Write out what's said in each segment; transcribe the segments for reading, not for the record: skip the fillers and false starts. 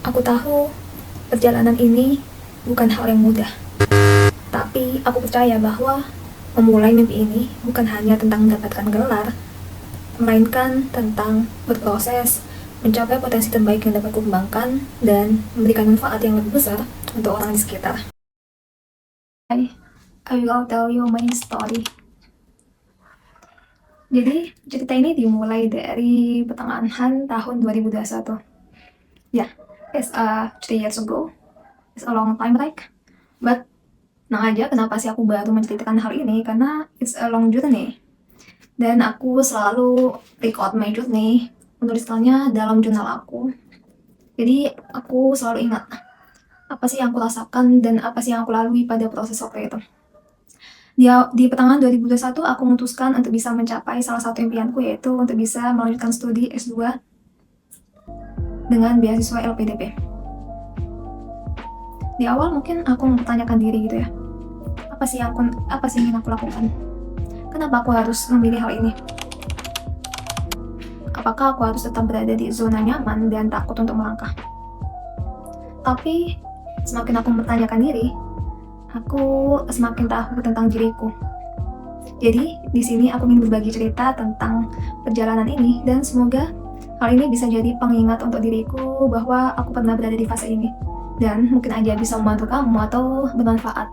Aku tahu perjalanan ini bukan hal yang mudah, tapi aku percaya bahwa memulai mimpi ini bukan hanya tentang mendapatkan gelar, melainkan tentang berproses, mencapai potensi terbaik yang dapat kukembangkan, dan memberikan manfaat yang lebih besar untuk orang di sekitar. I will tell you my story. Jadi, cerita ini dimulai dari pertengahan tahun 2021. Ya, it's 3 years ago. It's a long time, right? But tenang aja, kenapa sih aku baru menceritakan hal ini? Karena it's a long journey. Dan aku selalu record my journey, menuliskannya dalam jurnal aku. Jadi aku selalu ingat apa sih yang aku rasakan dan apa sih yang aku lalui pada proses waktu itu. Di pertengahan 2021, aku memutuskan untuk bisa mencapai salah satu impianku, yaitu untuk bisa melanjutkan studi S2 dengan beasiswa LPDP. Di awal mungkin aku mempertanyakan diri gitu ya, apa sih yang ingin aku lakukan? Kenapa aku harus memilih hal ini? Apakah aku harus tetap berada di zona nyaman dan takut untuk melangkah? Tapi semakin aku mempertanyakan diri, aku semakin tahu tentang diriku. Jadi di sini aku ingin berbagi cerita tentang perjalanan ini, dan semoga hal ini bisa jadi pengingat untuk diriku bahwa aku pernah berada di fase ini, dan mungkin aja bisa membantu kamu atau bermanfaat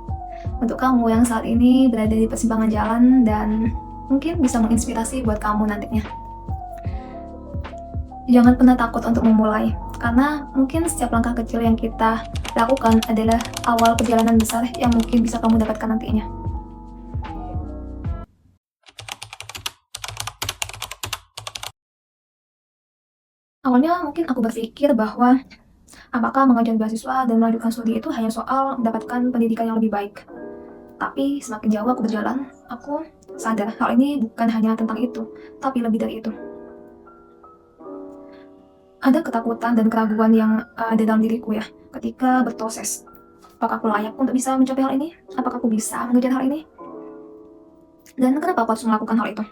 untuk kamu yang saat ini berada di persimpangan jalan, dan mungkin bisa menginspirasi buat kamu nantinya. Jangan pernah takut untuk memulai, karena mungkin setiap langkah kecil yang kita lakukan adalah awal perjalanan besar yang mungkin bisa kamu dapatkan nantinya. Awalnya mungkin aku berpikir bahwa apakah mengajar beasiswa dan melanjutkan studi itu hanya soal mendapatkan pendidikan yang lebih baik. Tapi semakin jauh aku berjalan, aku sadar hal ini bukan hanya tentang itu, tapi lebih dari itu. Ada ketakutan dan keraguan yang ada dalam diriku ya, ketika berproses. Apakah aku layak untuk bisa mencapai hal ini? Apakah aku bisa mengejar hal ini? Dan kenapa aku harus melakukan hal itu?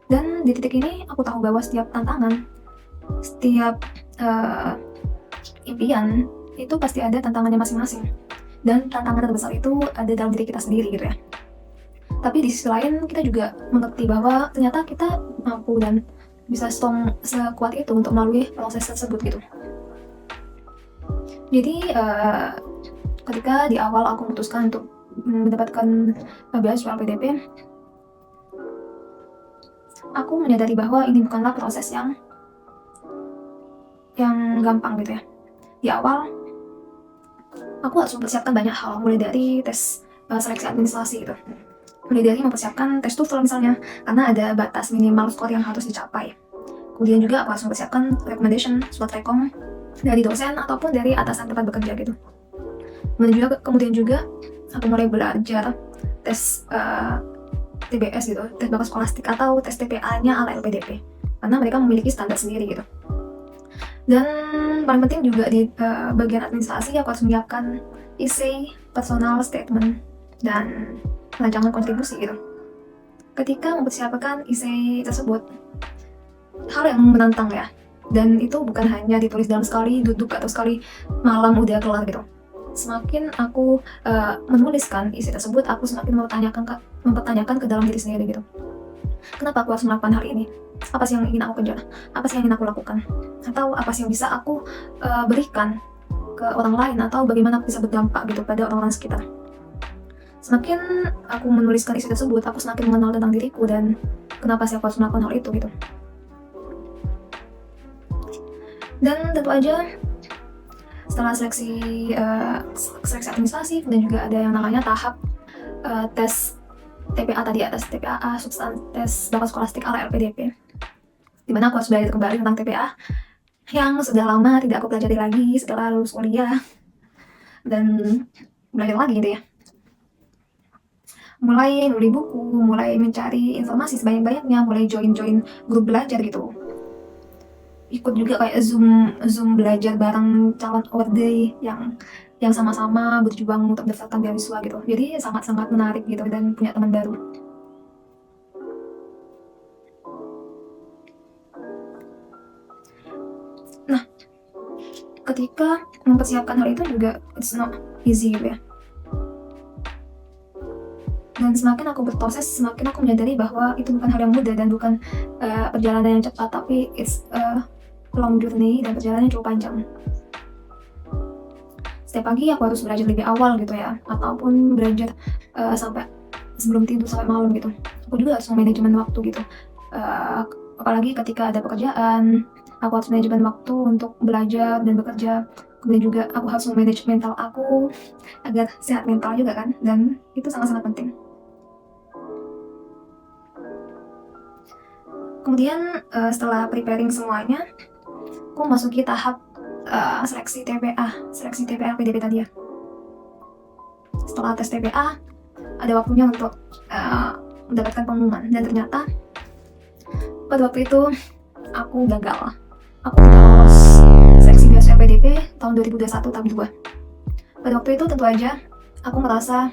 Dan di titik ini aku tahu bahwa setiap tantangan, setiap impian itu pasti ada tantangannya masing-masing. Dan tantangan terbesar itu ada dalam diri kita sendiri gitu ya. Tapi di sisi lain kita juga mengerti bahwa ternyata kita mampu dan bisa strong sekuat itu untuk melalui proses tersebut gitu. Jadi ketika di awal aku memutuskan untuk mendapatkan beasiswa LPDP, aku menyadari bahwa ini bukanlah proses yang gampang gitu ya. Di awal aku harus mempersiapkan banyak hal, mulai dari tes seleksi administrasi gitu, mulai dari mempersiapkan tes TOEFL misalnya, karena ada batas minimal skor yang harus dicapai. Kemudian juga aku harus mempersiapkan recommendation, surat rekom dari dosen ataupun dari atasan tempat bekerja gitu. Kemudian juga aku mulai belajar tes TBS gitu, tes bakat skolastik atau tes TPA-nya ala LPDP, karena mereka memiliki standar sendiri gitu. Dan paling penting juga di bagian administrasi aku harus menyiapkan essay, personal statement, dan rancangan kontribusi gitu. Ketika mempersiapkan essay tersebut, hal yang menantang ya, dan itu bukan hanya ditulis dalam sekali duduk atau sekali malam udah kelar gitu. Semakin aku menuliskan isi tersebut, aku semakin mempertanyakan ke dalam diri sendiri gitu. Kenapa aku harus melakukan hal ini? Apa sih yang ingin aku kejar? Apa sih yang ingin aku lakukan? Atau apa sih yang bisa aku berikan ke orang lain, atau bagaimana aku bisa berdampak gitu pada orang-orang sekitar. Semakin aku menuliskan isi tersebut, aku semakin mengenal tentang diriku dan kenapa sih aku harus melakukan hal itu gitu. Dan tentu aja setelah seleksi administrasi, dan juga ada yang namanya tahap tes TPA tadi ya, tes TPA, tes bakat skolastik ala LPDP, dimana aku harus belajar kembali tentang TPA yang sudah lama tidak aku pelajari lagi setelah lulus kuliah, dan belajar lagi gitu ya. Mulai beli buku, mulai mencari informasi sebanyak-banyaknya, mulai join grup belajar gitu. Ikut juga kayak zoom belajar bareng calon awardee yang sama-sama berjuang untuk mendaftarkan beasiswa gitu. Jadi sangat-sangat menarik gitu, dan punya teman baru. ketika mempersiapkan hal itu juga it's not easy gitu ya. Dan semakin aku berproses, semakin aku menyadari bahwa itu bukan hal yang mudah dan bukan perjalanan yang cepat, tapi it's a long journey dan perjalanannya cukup panjang. Setiap pagi aku harus belajar lebih awal gitu ya, ataupun belajar sampai sebelum tidur sampai malam gitu. Aku juga harus manajemen waktu gitu. Apalagi ketika ada pekerjaan, aku harus manajemen waktu untuk belajar dan bekerja. Kemudian juga aku harus memanage mental aku agar sehat mental juga kan, dan itu sangat-sangat penting. Kemudian setelah preparing semuanya, aku masuki tahap seleksi TPA LPDP tadi ya. Setelah tes TPA, ada waktunya untuk mendapatkan pengumuman, dan ternyata pada waktu itu aku gagal. Aku tidak lolos seleksi beasiswa LPDP tahun 2021 tahap 2. Pada waktu itu tentu aja aku merasa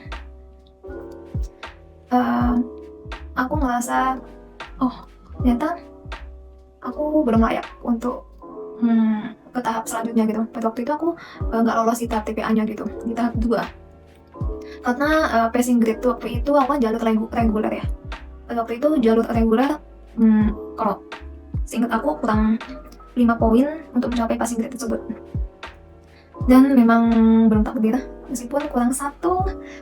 oh ternyata aku belum layak untuk ke tahap selanjutnya gitu. Pada waktu itu aku nggak lolos di tahap TPA-nya gitu, di tahap 2. Karena passing grade waktu itu aku kan jalur reguler ya. Pada waktu itu jalur reguler, kalau seingat aku kurang 5 poin untuk mencapai passing grade tersebut. Dan memang belum takdir, meskipun kurang 1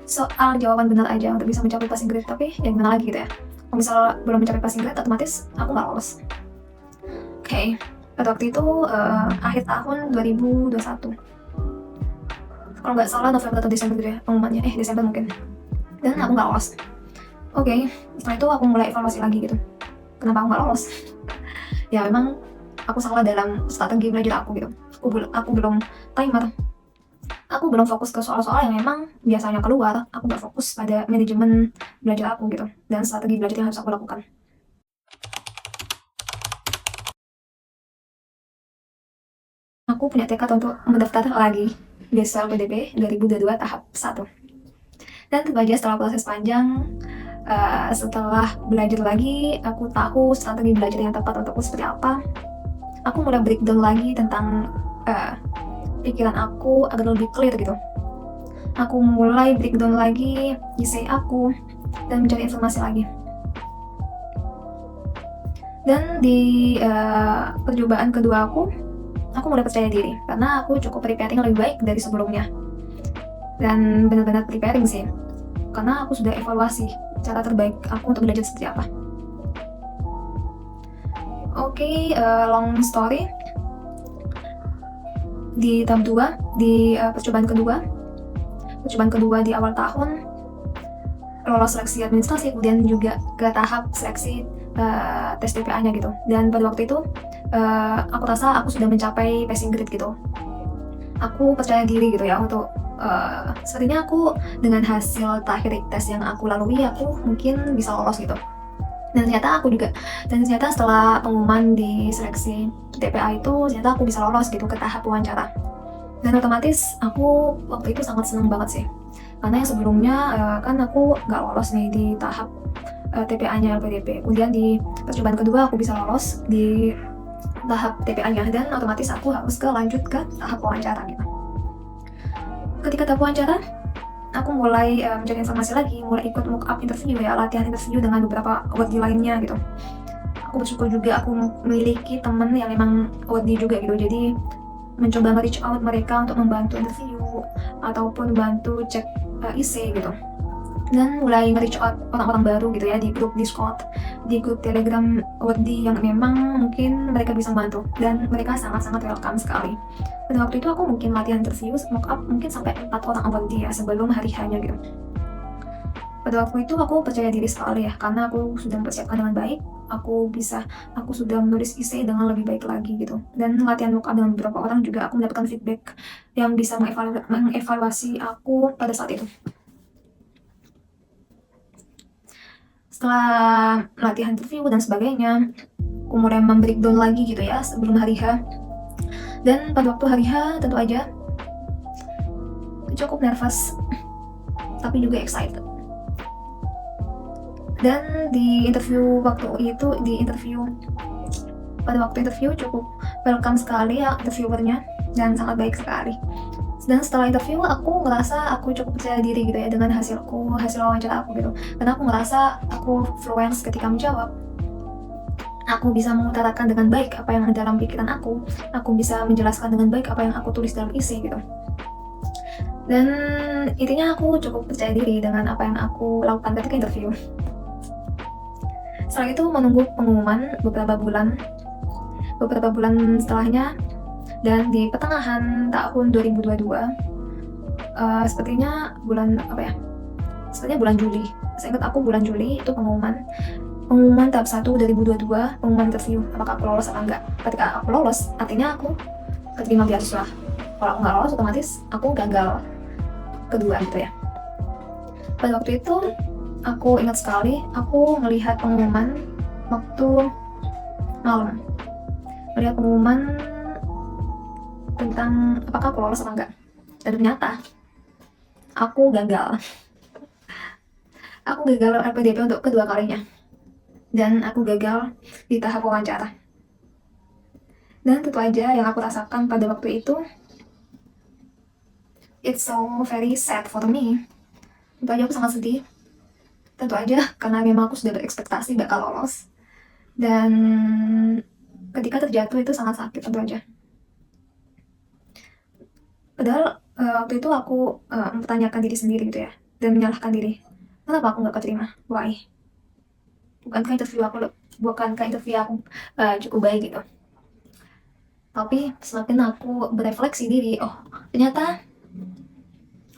soal jawaban benar aja untuk bisa mencapai passing grade, tapi ya gimana lagi gitu ya. Kalau misal belum mencapai passing grade, otomatis aku nggak lolos. Oke. Pada waktu itu akhir tahun 2021, kalau nggak salah November atau Desember gitu ya pengumumannya, Desember mungkin, dan aku nggak lolos. Oke, setelah itu aku mulai evaluasi lagi gitu, kenapa aku nggak lolos. Ya memang aku salah dalam strategi belajar aku gitu. Aku belum timer, aku belum fokus ke soal-soal yang memang biasanya keluar. Aku nggak fokus pada manajemen belajar aku gitu, dan strategi belajar yang harus aku lakukan. Aku punya tekad untuk mendaftar lagi beasiswa LPDP 2022 tahap 1. Dan tentu aja setelah proses panjang, setelah belajar lagi, aku tahu strategi belajar yang tepat untukku seperti apa. Aku mulai breakdown lagi tentang pikiran aku agar lebih clear gitu. Aku mulai breakdown lagi essay aku dan mencari informasi lagi. Dan di percobaan kedua aku mulai percaya diri karena aku cukup preparing lebih baik dari sebelumnya, dan benar-benar preparing sih karena aku sudah evaluasi cara terbaik aku untuk belajar seperti apa. Oke, long story, di tahap 2, di percobaan kedua di awal tahun lolos seleksi administrasi, kemudian juga ke tahap seleksi tes TPA-nya gitu. Dan pada waktu itu aku rasa aku sudah mencapai passing grade gitu. Aku percaya diri gitu ya untuk sepertinya aku dengan hasil terakhir tes yang aku lalui, aku mungkin bisa lolos gitu. Dan ternyata setelah pengumuman di seleksi TPA itu, ternyata aku bisa lolos gitu ke tahap wawancara. Dan otomatis aku waktu itu sangat senang banget sih, karena yang sebelumnya kan aku nggak lolos nih di tahap TPA-nya LPDP. Kemudian di percobaan kedua aku bisa lolos di tahap TPA-nya, dan otomatis aku harus lanjut ke tahap wawancara gitu. Ketika tahap wawancara, aku mulai mencari informasi lagi, mulai ikut mock up interview ya, latihan interview dengan beberapa awardee lainnya gitu. Aku bersyukur juga aku memiliki temen yang memang awardee juga gitu, jadi mencoba nge-reach out mereka untuk membantu interview ataupun bantu cek isi gitu. Dan mulai nge-reach out orang-orang baru gitu ya, di grup Discord, di grup Telegram awardee yang memang mungkin mereka bisa bantu, dan mereka sangat-sangat welcome sekali. Pada waktu itu aku mungkin latihan interview mock up mungkin sampai 4 orang awardee ya sebelum hari hanya gitu. Pada waktu itu aku percaya diri sekali ya, karena aku sudah mempersiapkan dengan baik. Aku sudah menulis essay dengan lebih baik lagi gitu. Dan latihan mock up dengan beberapa orang juga aku mendapatkan feedback yang bisa mengevaluasi aku pada saat itu. Setelah latihan interview dan sebagainya, aku mulai membreakdown lagi gitu ya sebelum hari H. Dan pada waktu hari H tentu aja cukup nervous, tapi juga excited. Dan di interview pada waktu interview cukup welcome sekali ya interviewernya. dan sangat baik sekali. Dan setelah interview aku ngerasa aku cukup percaya diri gitu ya dengan hasil wawancara aku gitu, karena aku ngerasa aku fluent ketika menjawab. Aku bisa mengutarakan dengan baik apa yang ada dalam pikiran aku bisa menjelaskan dengan baik apa yang aku tulis dalam isi gitu. Dan intinya aku cukup percaya diri dengan apa yang aku lakukan ketika interview. Setelah itu menunggu pengumuman beberapa bulan setelahnya, dan di pertengahan tahun 2022, sepertinya bulan Juli. Saya ingat aku bulan Juli itu pengumuman tahap 1 2022, pengumuman interview apakah aku lolos atau enggak. Ketika aku lolos, artinya aku keterima beasiswa. Kalau aku nggak lolos, otomatis aku gagal kedua gitu ya. Pada waktu itu aku ingat sekali, aku melihat pengumuman waktu malam, melihat pengumuman tentang apakah aku lolos atau enggak, dan ternyata aku gagal. Aku gagal LPDP untuk kedua kalinya, dan aku gagal di tahap wawancara. Dan tentu aja yang aku rasakan pada waktu itu, it's so very sad for me. Tentu aja aku sangat sedih. Tentu aja karena memang aku sudah berekspektasi bakal lolos, dan ketika terjatuh itu sangat sakit tentu aja. Padahal waktu itu aku mempertanyakan diri sendiri gitu ya, dan menyalahkan diri. Kenapa aku nggak keterima? Why? Bukankah interview aku cukup baik gitu? Tapi semakin aku berefleksi diri, oh ternyata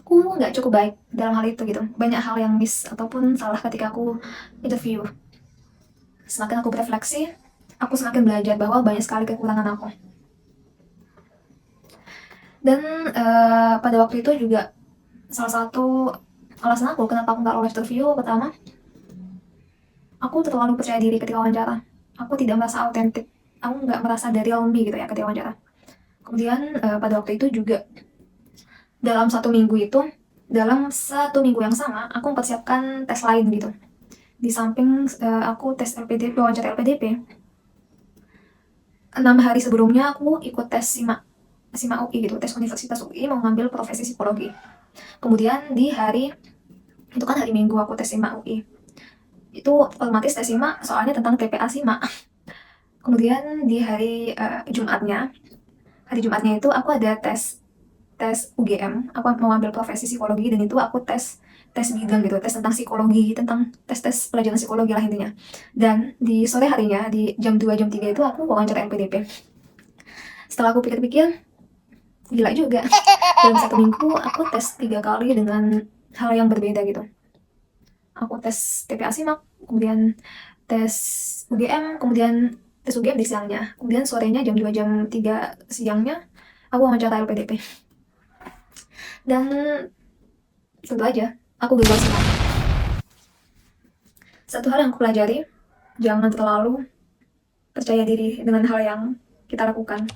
aku nggak cukup baik dalam hal itu gitu. Banyak hal yang miss ataupun salah ketika aku interview. Semakin aku berefleksi, aku semakin belajar bahwa banyak sekali kekurangan aku. Dan pada waktu itu juga salah satu alasan aku kenapa aku nggak lolos interview pertama, aku terlalu percaya diri ketika wawancara. Aku tidak merasa autentik, aku nggak merasa dari real me gitu ya ketika wawancara. Kemudian pada waktu itu juga dalam satu minggu yang sama aku mempersiapkan tes lain gitu. Di samping aku tes LPDP, wawancara LPDP, 6 hari sebelumnya aku ikut tes SIMA UI gitu, tes Universitas UI mau ngambil profesi psikologi. Kemudian di hari itu kan hari Minggu aku tes SIMA UI, itu otomatis tes SIMA soalnya tentang TPA SIMA. Kemudian di hari Jumatnya itu aku ada tes UGM, aku mau ambil profesi psikologi, dan itu aku tes bidang gitu, tes tentang psikologi, tentang tes pelajaran psikologi lah intinya. Dan di sore harinya di jam 2 jam 3 itu aku wawancara LPDP. Setelah aku pikir-pikir, gila juga, dalam satu minggu aku tes 3 kali dengan hal yang berbeda gitu. Aku tes TPA SIMAK, kemudian tes UGM, kemudian tes UGM di siangnya, kemudian sorenya jam 2 jam 3 siangnya aku wawancara LPDP. Dan tentu aja aku gagal semua. Satu hal yang aku pelajari, jangan terlalu percaya diri dengan hal yang kita lakukan.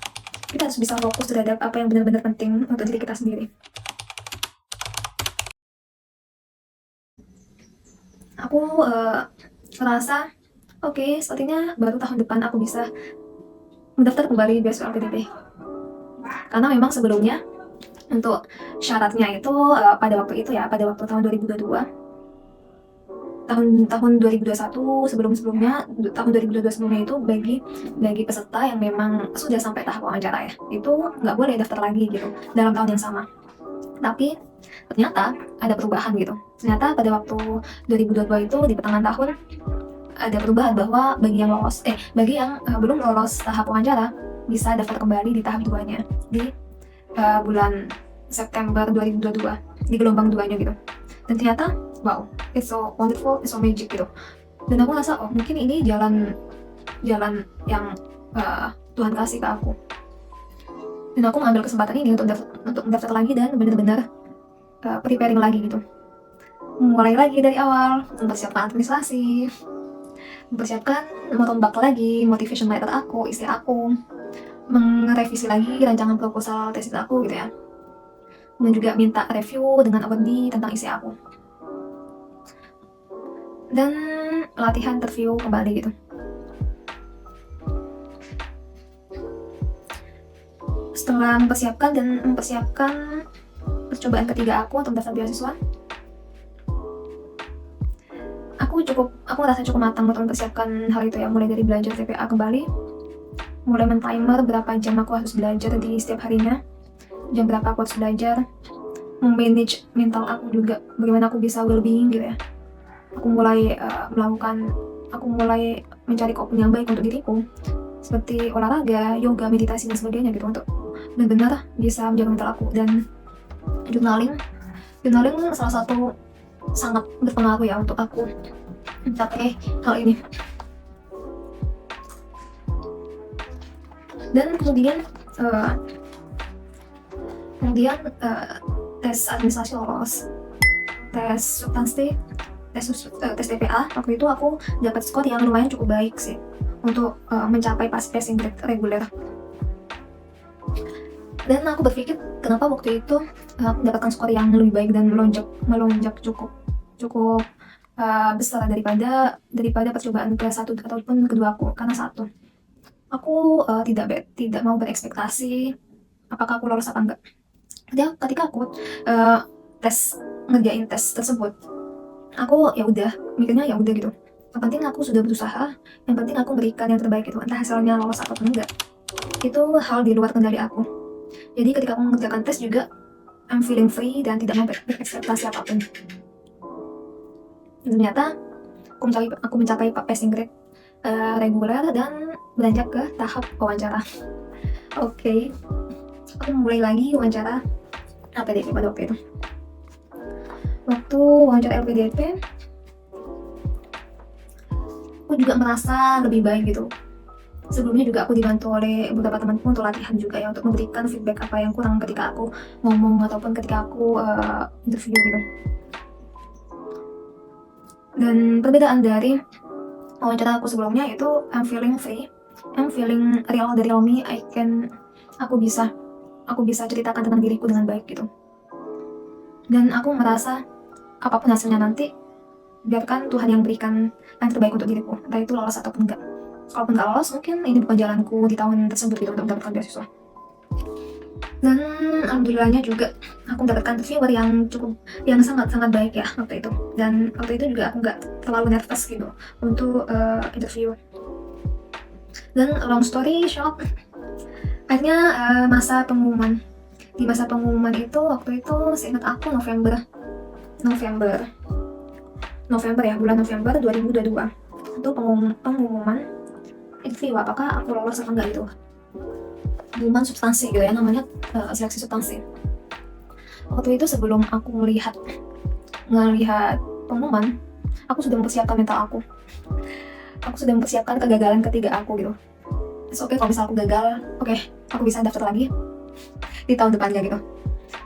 Kita harus bisa fokus terhadap apa yang benar-benar penting untuk diri kita sendiri. Aku merasa oke, sepertinya baru tahun depan aku bisa mendaftar kembali beasiswa LPDP. Karena memang sebelumnya untuk syaratnya itu pada waktu tahun 2022, tahun 2021 sebelumnya tahun 2022 sebelumnya itu bagi peserta yang memang sudah sampai tahap wawancara ya, itu nggak boleh daftar lagi gitu dalam tahun yang sama. Tapi ternyata ada perubahan gitu. Ternyata pada waktu 2022 itu di pertengahan tahun ada perubahan bahwa bagi yang belum lolos tahap wawancara bisa daftar kembali di tahap 2-nya di bulan September 2022 di gelombang 2-nya gitu. Dan ternyata wow, it's so wonderful, it's so magic gitu. Dan aku rasa oh mungkin ini jalan yang Tuhan kasih ke aku. Dan aku mengambil kesempatan ini untuk mendaftar lagi dan benar-benar preparing lagi gitu. Mulai lagi dari awal, mempersiapkan administrasi, mempersiapkan merombak lagi motivation letter aku, isi aku, merevisi lagi rancangan proposal tesis aku gitu ya. Dan juga minta review dengan awardee tentang isi aku. Dan latihan interview kembali gitu. setelah mempersiapkan percobaan ketiga aku untuk daftar beasiswa, aku merasa cukup matang untuk mempersiapkan hal itu ya, mulai dari belajar TPA kembali, mulai men-timer berapa jam aku harus belajar di setiap harinya, jam berapa aku harus belajar, memanage mental aku juga, bagaimana aku bisa well-being gitu ya. Aku mulai mencari kopi yang baik untuk diriku, seperti olahraga, yoga, meditasi dan sebagainya gitu, untuk benar-benar bisa menjaga mental aku. Dan journaling salah satu sangat berpengaruh ya untuk aku mencapai hal ini. Dan kemudian tes administrasi lolos, tes substansi, tes TPA. Waktu itu aku dapat skor yang lumayan cukup baik sih untuk mencapai passing grade reguler. Dan aku berpikir kenapa waktu itu aku mendapatkan skor yang lebih baik dan melonjak cukup besar daripada percobaan ke-1 ataupun kedua aku. Karena satu, aku tidak mau berekspektasi apakah aku lolos apa enggak. Ketika aku ngerjain tes tersebut, aku ya udah mikirnya ya udah gitu. Yang penting aku sudah berusaha, yang penting aku berikan yang terbaik itu. Entah hasilnya lolos atau enggak, itu hal di luar kendali aku. Jadi ketika aku mengerjakan tes juga, I'm feeling free dan tidak mau berekspektasi apapun. Ternyata aku mencapai passing grade reguler dan beranjak ke tahap wawancara. Oke. Aku mulai lagi wawancara LPDP pada waktu itu. Waktu wawancara LPDP, aku juga merasa lebih baik gitu. Sebelumnya juga aku dibantu oleh beberapa temanku untuk latihan juga ya, untuk memberikan feedback apa yang kurang ketika aku ngomong ataupun ketika aku interview gitu. Dan perbedaan dari wawancara aku sebelumnya itu I'm feeling free, I'm feeling real, dari real me. Aku bisa ceritakan tentang diriku dengan baik gitu. Dan aku merasa apapun hasilnya nanti, biarkan Tuhan yang berikan yang terbaik untuk diriku, entah itu lolos ataupun enggak. Kalaupun nggak lolos, mungkin ini bukan jalanku di tahun tersebut gitu untuk mendapatkan beasiswa. Dan alhamdulillahnya juga aku mendapatkan interviewer yang sangat baik ya waktu itu. Dan waktu itu juga aku nggak terlalu nervous gitu untuk interview. Dan long story short, akhirnya di masa pengumuman itu, waktu itu seingat aku November ya, bulan November 2022 itu pengumuman interview apakah aku lolos atau enggak gitu. Pengumuman substansi gitu ya, namanya seleksi substansi. Waktu itu sebelum aku ngelihat pengumuman, aku sudah mempersiapkan mental aku. Aku sudah mempersiapkan kegagalan ketiga aku gitu. Oke, kalau misal aku gagal, aku bisa daftar lagi di tahun depannya gitu.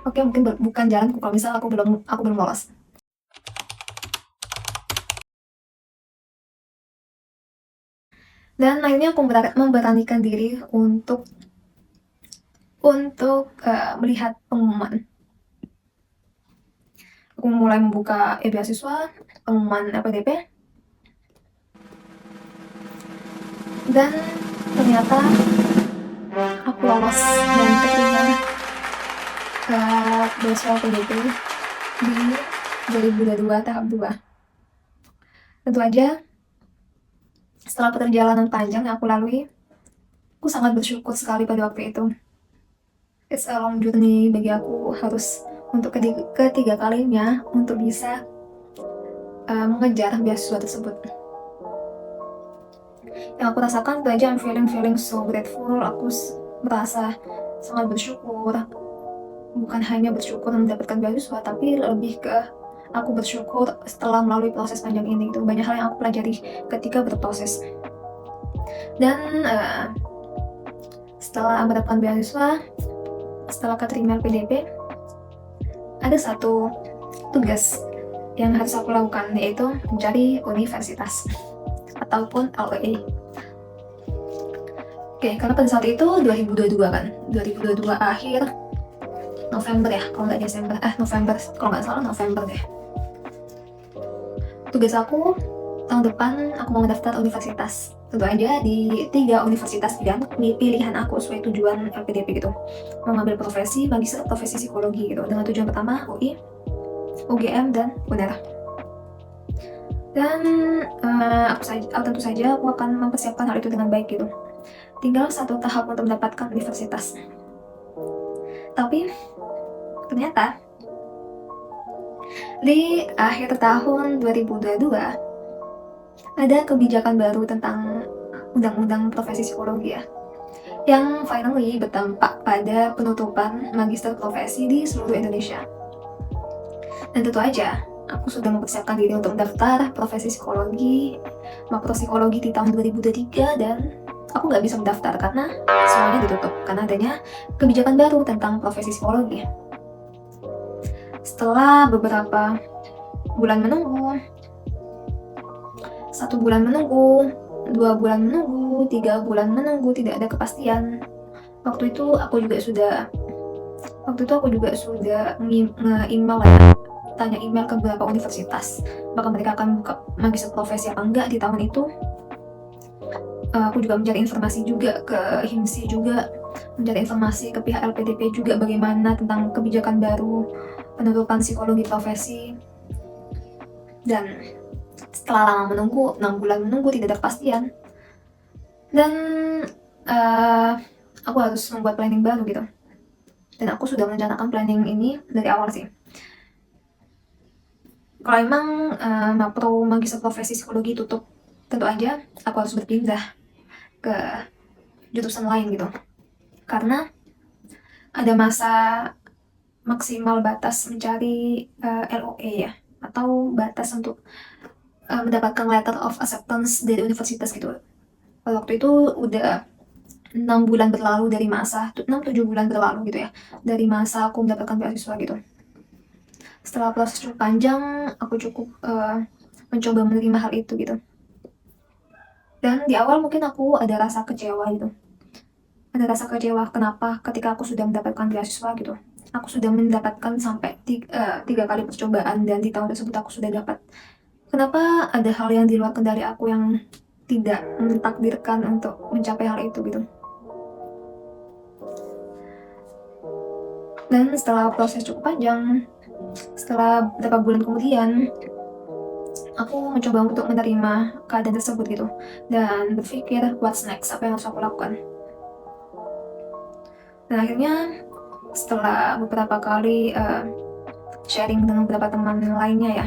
Mungkin bukan jalanku kalau misal aku belum lolos. Dan akhirnya aku memberanikan diri untuk melihat pengumuman. Aku mulai membuka beasiswa, pengumuman LPDP, dan ternyata aku lolos dan terima ke beasiswa LPDP di 2022 tahap 2. Tentu aja setelah perjalanan panjang yang aku lalui, aku sangat bersyukur sekali pada waktu itu. It's a long journey bagi aku, harus untuk ketiga kalinya untuk bisa mengejar beasiswa tersebut. Yang aku rasakan itu aja, I'm feeling so grateful. Aku merasa sangat bersyukur. Bukan hanya bersyukur mendapatkan beasiswa, tapi lebih ke aku bersyukur setelah melalui proses panjang ini. Itu banyak hal yang aku pelajari ketika berproses. Dan setelah mendapatkan beasiswa, setelah keterima LPDP, ada satu tugas yang harus aku lakukan, yaitu mencari universitas ataupun LEA. Karena pada saat itu 2022 kan, 2022 akhir November ya, kalau nggak Desember, November, kalau nggak salah November deh. Tugas aku tahun depan aku mau mendaftar universitas. Tentu aja di 3 universitas pilihan aku sesuai tujuan LPDP gitu. Mau ngambil profesi, magister profesi psikologi gitu. Dengan tujuan pertama UI, UGM, dan UNER. Dan tentu saja aku akan mempersiapkan hal itu dengan baik gitu. Tinggal satu tahap untuk mendapatkan universitas. Tapi ternyata di akhir tahun 2022 ada kebijakan baru tentang undang-undang profesi psikologi ya, yang finally berdampak pada penutupan magister profesi di seluruh Indonesia. Dan tentu aja aku sudah mempersiapkan diri untuk mendaftar profesi psikologi, makro psikologi di tahun 2023, dan aku nggak bisa mendaftar karena semuanya ditutup karena adanya kebijakan baru tentang profesi psikologi. Setelah beberapa bulan menunggu, 1 bulan menunggu, 2 bulan menunggu, 3 bulan menunggu, tidak ada kepastian. Waktu itu aku juga sudah nge-email ya, tanya email ke beberapa universitas, apakah mereka akan buka magister profesi apa enggak di tahun itu. Aku juga mencari informasi juga ke HIMSI juga, mencari informasi ke pihak LPDP juga bagaimana tentang kebijakan baru penutupan psikologi profesi. Dan setelah lama menunggu, 6 bulan menunggu, tidak ada kepastian. Dan aku harus membuat planning baru gitu. Dan aku sudah merencanakan planning ini dari awal sih. Kalau emang makro magister profesi psikologi tutup, tentu aja aku harus berpindah ke jurusan lain gitu. Karena ada masa maksimal batas mencari LOE ya, atau batas untuk mendapatkan letter of acceptance dari universitas gitu. Waktu itu udah 6 bulan berlalu dari masa, 6-7 bulan berlalu gitu ya, dari masa aku mendapatkan beasiswa gitu. Setelah proses cukup panjang, aku cukup mencoba menerima hal itu gitu. Dan di awal mungkin aku ada rasa kecewa gitu. Ada rasa kecewa kenapa ketika aku sudah mendapatkan beasiswa gitu. Aku sudah mendapatkan sampai 3 kali percobaan, dan di tahun tersebut aku sudah dapat. Kenapa ada hal yang di luar kendali aku yang tidak mentakdirkan untuk mencapai hal itu gitu. Dan setelah proses cukup panjang, setelah beberapa bulan kemudian, aku mencoba untuk menerima keadaan tersebut gitu, dan berpikir what's next, apa yang harus aku lakukan. Dan akhirnya setelah beberapa kali sharing dengan beberapa teman lainnya ya,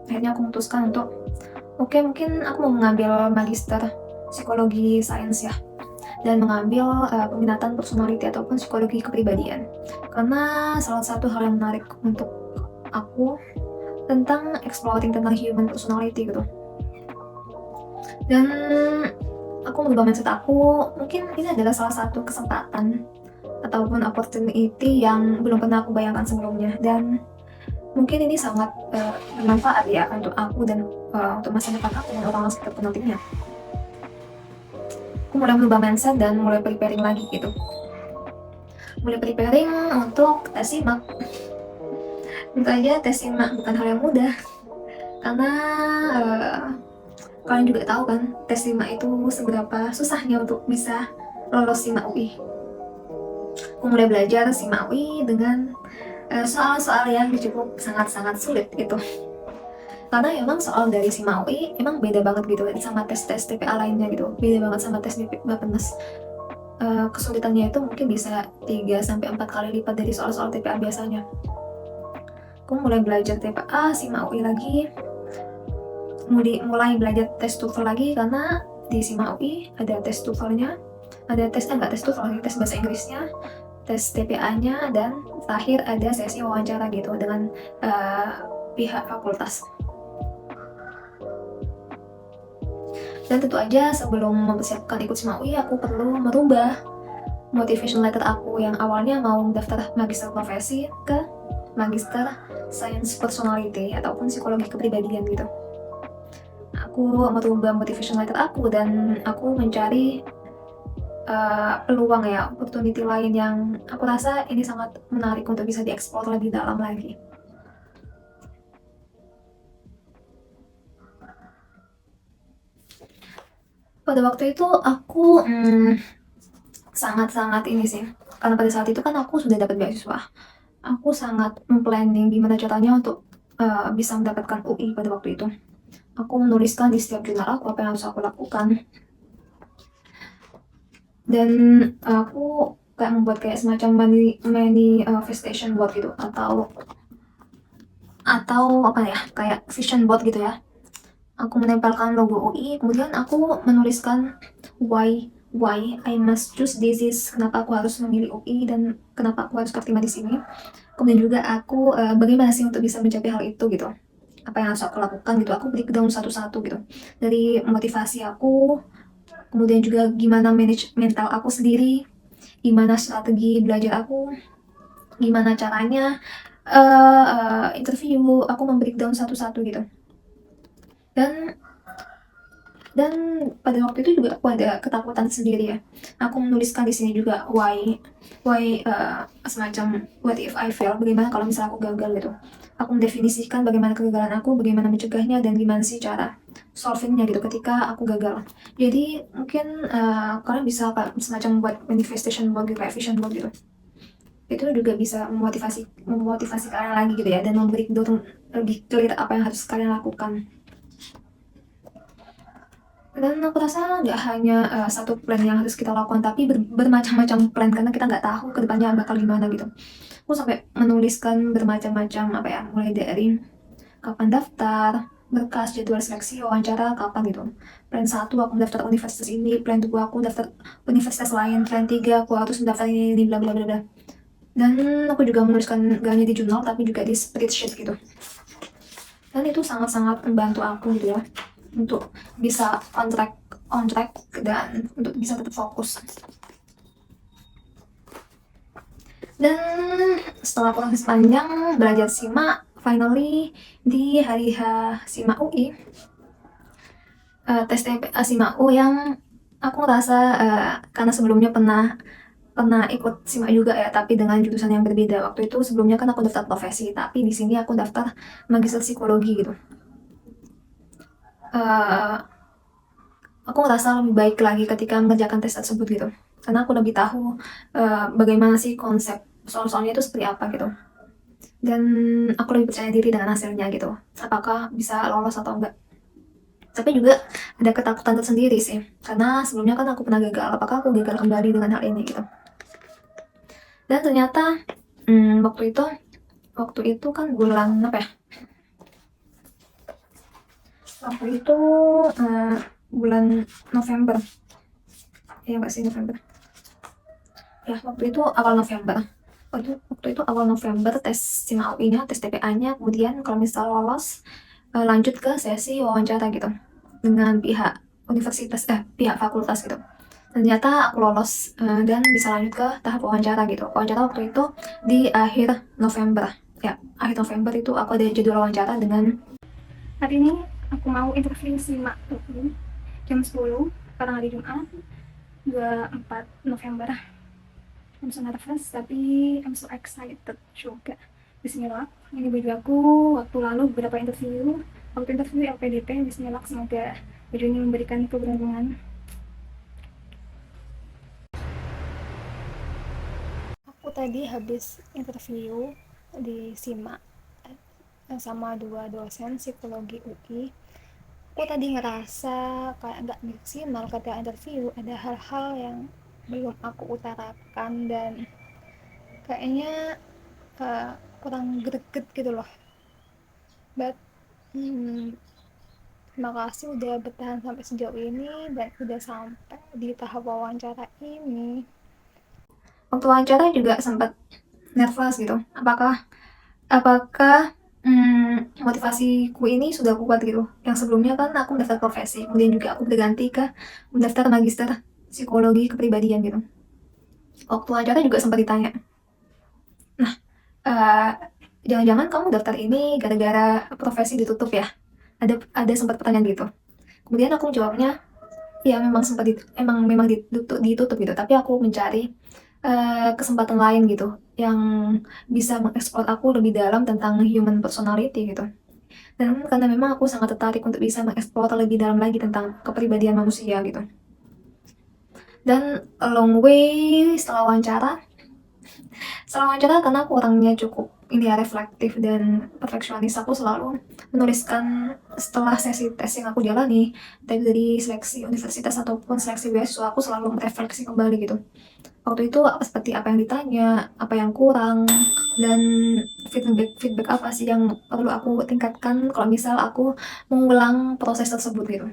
akhirnya aku memutuskan untuk mungkin aku mau mengambil magister psikologi sains ya, dan mengambil peminatan personality ataupun psikologi kepribadian, karena salah satu hal yang menarik untuk aku tentang exploring tentang human personality gitu. Dan aku merubah mindset aku, mungkin ini adalah salah satu kesempatan ataupun opportunity yang belum pernah aku bayangkan sebelumnya, dan mungkin ini sangat bermanfaat ya untuk aku dan untuk masa depan aku dan orang-orang sekitar nantinya. Aku mulai merubah mindset dan mulai preparing lagi gitu. Mulai preparing untuk tes SIMAK. Tentu aja tes SIMAK bukan hal yang mudah, karena kalian juga tahu kan tes SIMAK itu seberapa susahnya untuk bisa lolos SIMAK UI. Aku mulai belajar SIMAK UI dengan soal-soal yang cukup sangat-sangat sulit gitu. Karena emang soal dari SIMAK UI emang beda banget gitu sama tes-tes TPA lainnya gitu. Beda banget sama tes Bappenas. Kesulitannya itu mungkin bisa 3-4 kali lipat dari soal-soal TPA biasanya. Aku mulai belajar TPA, SIMAK UI lagi, mulai belajar tes TOEFL lagi, karena di SIMAK UI ada tes TOEFL-nya, ada tes TOEFL, tes bahasa Inggrisnya, tes TPA-nya, dan terakhir ada sesi wawancara gitu dengan pihak fakultas. Dan tentu aja sebelum mempersiapkan ikut SIMAK UI, aku perlu merubah motivation letter aku yang awalnya mau daftar magister profesi ke magister science personality ataupun psikologi kepribadian gitu. Aku merubah motivation letter aku dan aku mencari peluang ya, opportunity lain yang aku rasa ini sangat menarik untuk bisa dieksplor lebih dalam lagi. Pada waktu itu aku sangat-sangat ini sih, karena pada saat itu kan aku sudah dapat beasiswa. Aku sangat planning gimana caranya untuk bisa mendapatkan UI pada waktu itu. Aku menuliskan di setiap jurnal aku apa yang harus aku lakukan. Dan aku kayak membuat kayak semacam manifestation board gitu, atau apa ya, kayak vision board gitu ya. Aku menempelkan logo UI, kemudian aku menuliskan why I must choose this, kenapa aku harus memilih UI dan kenapa aku harus terima di sini. Kemudian juga aku bagaimana sih untuk bisa mencapai hal itu gitu. Apa yang harus aku lakukan gitu. Aku breakdown satu-satu gitu. Dari motivasi aku, kemudian juga gimana manage mental aku sendiri, gimana strategi belajar aku, gimana caranya interview, aku membreakdown satu-satu gitu. Dan dan pada waktu itu juga aku ada ketakutan sendiri ya. Aku menuliskan di sini juga semacam what if I fail, bagaimana kalau misalnya aku gagal gitu. Aku mendefinisikan bagaimana kegagalan aku, bagaimana mencegahnya, dan gimana sih cara solvingnya gitu ketika aku gagal. Jadi mungkin kalian bisa semacam buat manifestation board gitu, kayak vision board gitu. Itu juga bisa memotivasi kalian lagi gitu ya, dan memberi lebih clear apa yang harus kalian lakukan. Dan aku rasa nggak hanya satu plan yang harus kita lakukan, tapi bermacam-macam plan karena kita nggak tahu kedepannya bakal gimana gitu. Aku sampai menuliskan bermacam-macam apa ya, mulai dari kapan daftar, berkas, jadwal seleksi, wawancara, kapan gitu. Plan 1 aku daftar universitas ini, plan 2 aku daftar universitas lain, plan 3 aku harus mendaftar ini, bla bla bla bla. Dan aku juga menuliskan gak hanya di jurnal tapi juga di spreadsheet gitu. Dan itu sangat-sangat membantu aku gitu ya, untuk bisa on track dan untuk bisa tetap fokus. Dan setelah proses panjang belajar SIMA, finally di hari H SIMA UI, tes SIMA U yang aku ngerasa karena sebelumnya pernah ikut SIMA juga ya, tapi dengan jurusan yang berbeda. Waktu itu sebelumnya kan aku daftar profesi, tapi di sini aku daftar magister psikologi gitu. Uh, aku ngerasa lebih baik lagi ketika mengerjakan tes tersebut gitu, karena aku lebih tahu bagaimana sih konsep soal-soalnya itu seperti apa gitu, dan aku lebih percaya diri dengan hasilnya gitu, apakah bisa lolos atau enggak. Tapi juga ada ketakutan tersendiri sih, karena sebelumnya kan aku pernah gagal, apakah aku gagal kembali dengan hal ini gitu. Dan ternyata waktu itu kan bulan apa ya, waktu itu bulan November ya, nggak sih November ya, waktu itu awal November. Waktu itu awal November tes SIMA UI-nya, tes TPA-nya, kemudian kalau misal lolos lanjut ke sesi wawancara gitu dengan pihak pihak fakultas gitu. Ternyata aku lolos dan bisa lanjut ke tahap wawancara gitu. Wawancara waktu itu di akhir November. Ya, akhir November itu aku ada jadwal wawancara dengan hari ini aku mau interview SIMA UI jam 10 sekarang hari Jumat 24 November. I'm so nervous tapi I'm so excited juga. Bismillah, ini baju aku waktu lalu beberapa waktu interview LPDP. Bismillah, semoga baju ini memberikan keberuntungan. Aku tadi habis interview di SIMA sama 2 dosen psikologi UI. Aku tadi ngerasa kayak nggak maksimal ketika interview, ada hal-hal yang belum aku utarakan dan kayaknya kurang greget gitu loh. But terima kasih udah bertahan sampai sejauh ini dan udah sampai di tahap wawancara ini. Waktu wawancara juga sempat nervous gitu, apakah motivasiku ini sudah kuat gitu. Yang sebelumnya kan aku mendaftar profesi, kemudian juga aku berganti ke mendaftar magister psikologi kepribadian gitu. Waktu wawancara juga sempat ditanya, nah jangan-jangan kamu daftar ini gara-gara profesi ditutup ya? Ada sempat pertanyaan gitu. Kemudian aku jawabnya, ya memang ditutup gitu, tapi aku mencari kesempatan lain gitu yang bisa mengeksplor aku lebih dalam tentang human personality gitu. Dan karena memang aku sangat tertarik untuk bisa mengeksplor lebih dalam lagi tentang kepribadian manusia gitu. Dan along way setelah wawancara karena aku orangnya cukup ini ya reflektif dan perfeksionis, aku selalu menuliskan setelah sesi tes yang aku jalani, entah itu dari seleksi universitas ataupun seleksi beasiswa, aku selalu merefleksi kembali gitu. Waktu itu seperti apa yang ditanya, apa yang kurang, dan feedback apa sih yang perlu aku tingkatkan kalau misal aku mengulang proses tersebut gitu.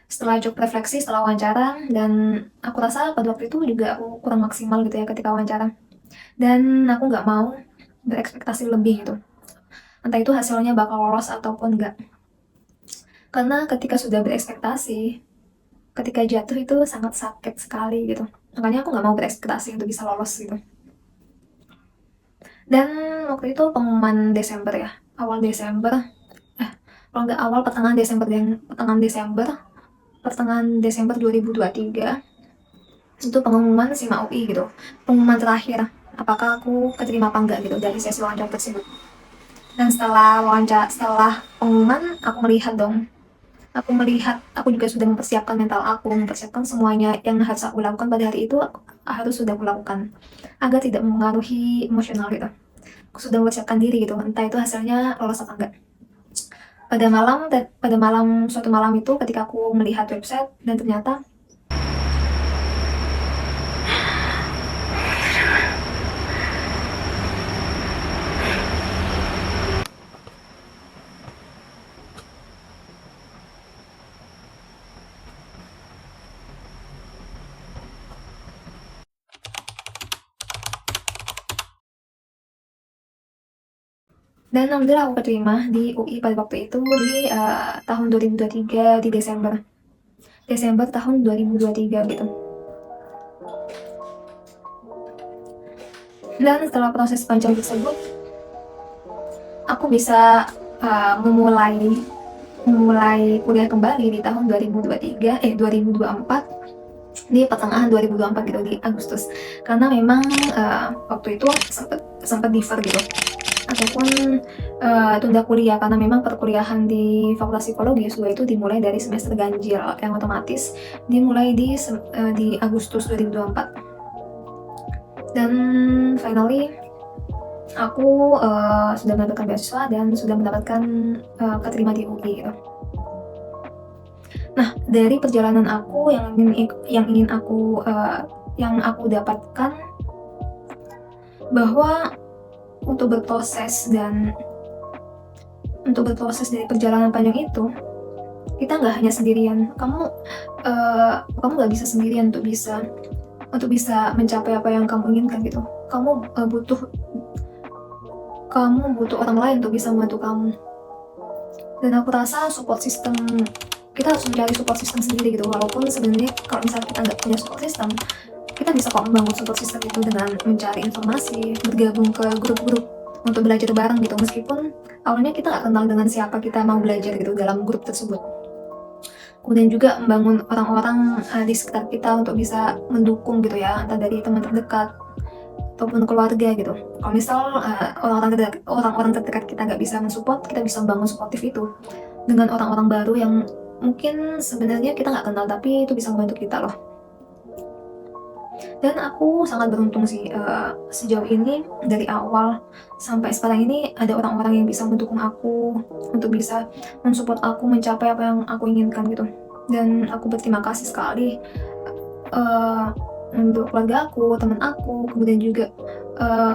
Setelah cukup refleksi, setelah wawancara, dan aku rasa pada waktu itu juga aku kurang maksimal gitu ya ketika wawancara. Dan aku nggak mau berekspektasi lebih gitu. Entah itu hasilnya bakal lolos ataupun enggak. Karena ketika sudah berekspektasi, ketika jatuh itu sangat sakit sekali gitu. Makanya aku nggak mau berekspektasi untuk bisa lolos gitu. Dan waktu itu pengumuman Desember ya, awal Desember, kalau nggak awal pertengahan Desember 2023, itu pengumuman SIMA UI gitu, pengumuman terakhir, apakah aku keterima apa enggak gitu dari sesi wawancara tersebut. Dan setelah pengumuman, aku juga sudah mempersiapkan mental aku, mempersiapkan semuanya yang harus aku lakukan pada hari itu, aku harus sudah kulakukan agar tidak mempengaruhi emosional gitu. Aku sudah mempersiapkan diri gitu, entah itu hasilnya lolos apa enggak. Suatu malam itu ketika aku melihat website dan ternyata dan alhamdulillah aku keterima di UI pada waktu itu di tahun 2023 di Desember tahun 2023 gitu. Dan setelah proses panjang tersebut, aku bisa memulai kuliah kembali di tahun 2024, di pertengahan 2024 gitu, di Agustus. Karena memang waktu itu sempat defer gitu, ataupun tunda kuliah karena memang perkuliahan di Fakultas Psikologi SUA itu dimulai dari semester ganjil yang otomatis dimulai di Agustus 2024. Dan finally aku sudah mendapatkan beasiswa dan sudah mendapatkan keterima di UI gitu. Nah, dari perjalanan aku yang aku dapatkan bahwa untuk berproses dari perjalanan panjang itu, kita nggak hanya sendirian. Kamu nggak bisa sendirian untuk bisa mencapai apa yang kamu inginkan gitu. Kamu butuh orang lain untuk bisa membantu kamu. Dan aku rasa kita harus mencari support system sendiri gitu. Walaupun sebenarnya kalau misalnya kita nggak punya support system, kita bisa kok membangun support system itu dengan mencari informasi, bergabung ke grup-grup untuk belajar bareng gitu. Meskipun awalnya kita nggak kenal dengan siapa kita mau belajar gitu dalam grup tersebut. Kemudian juga membangun orang-orang di sekitar kita untuk bisa mendukung gitu ya, entah dari teman terdekat ataupun keluarga gitu. Kalau misal orang-orang terdekat kita nggak bisa mensupport, kita bisa membangun suportif itu dengan orang-orang baru yang mungkin sebenarnya kita nggak kenal, tapi itu bisa membantu kita loh. Dan aku sangat beruntung sih, sejauh ini dari awal sampai sekarang ini ada orang-orang yang bisa mendukung aku untuk bisa mensupport aku mencapai apa yang aku inginkan gitu. Dan aku berterima kasih sekali untuk keluarga aku, teman aku, kemudian juga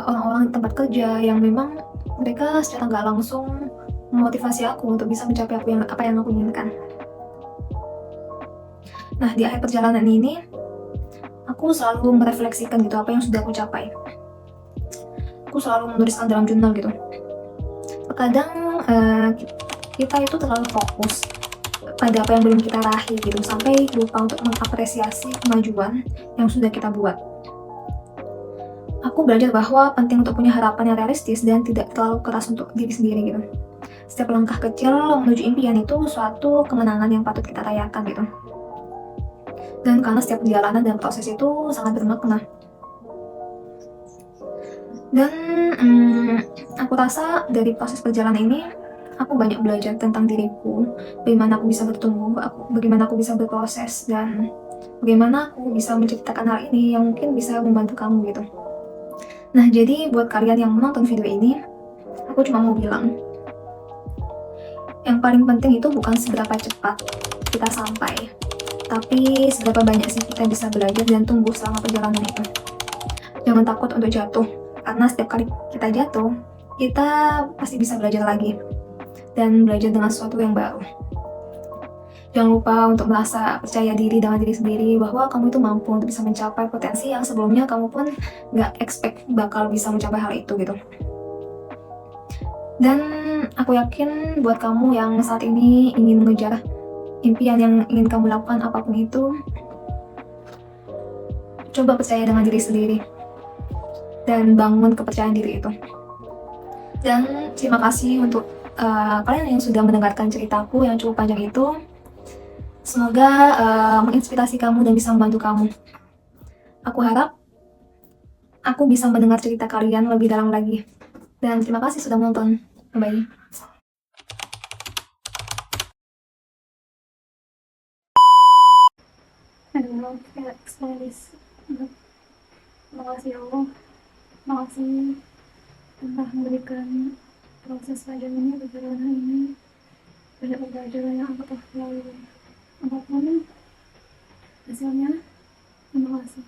orang-orang di tempat kerja yang memang mereka secara nggak langsung memotivasi aku untuk bisa mencapai apa yang aku inginkan. Nah, di akhir perjalanan ini aku selalu merefleksikan gitu apa yang sudah aku capai. Aku selalu menuliskan dalam jurnal gitu. Terkadang kita itu terlalu fokus pada apa yang belum kita raih gitu, sampai lupa untuk mengapresiasi kemajuan yang sudah kita buat. Aku belajar bahwa penting untuk punya harapan yang realistis dan tidak terlalu keras untuk diri sendiri gitu. Setiap langkah kecil menuju impian itu suatu kemenangan yang patut kita rayakan gitu. Dan karena setiap perjalanan dan proses itu sangat bermakna. Dan Aku rasa dari proses perjalanan ini, aku banyak belajar tentang diriku, bagaimana aku bisa bertumbuh, bagaimana aku bisa berproses, dan bagaimana aku bisa menceritakan hal ini yang mungkin bisa membantu kamu gitu. Nah, jadi buat kalian yang menonton video ini, aku cuma mau bilang, yang paling penting itu bukan seberapa cepat kita sampai, tapi seberapa banyak sih kita bisa belajar dan tumbuh selama perjalanan itu. Jangan takut untuk jatuh, karena setiap kali kita jatuh, kita pasti bisa belajar lagi dan belajar dengan sesuatu yang baru. Jangan lupa untuk merasa percaya diri dengan diri sendiri bahwa kamu itu mampu untuk bisa mencapai potensi yang sebelumnya kamu pun nggak expect bakal bisa mencapai hal itu gitu. Dan aku yakin buat kamu yang saat ini ingin mengejar impian yang ingin kamu lakukan apapun itu, coba percaya dengan diri sendiri dan bangun kepercayaan diri itu. Dan terima kasih untuk kalian yang sudah mendengarkan ceritaku yang cukup panjang itu. Semoga menginspirasi kamu dan bisa membantu kamu. Aku harap aku bisa mendengar cerita kalian lebih dalam lagi. Dan terima kasih sudah menonton. Bye-bye. Aduh, kayak series. Makasih ya Allah. Makasih telah memberikan proses panjang ini, perjalanan ini. Banyak pembelajaran yang aku telah lalui. Apapun hasilnya, terima kasih.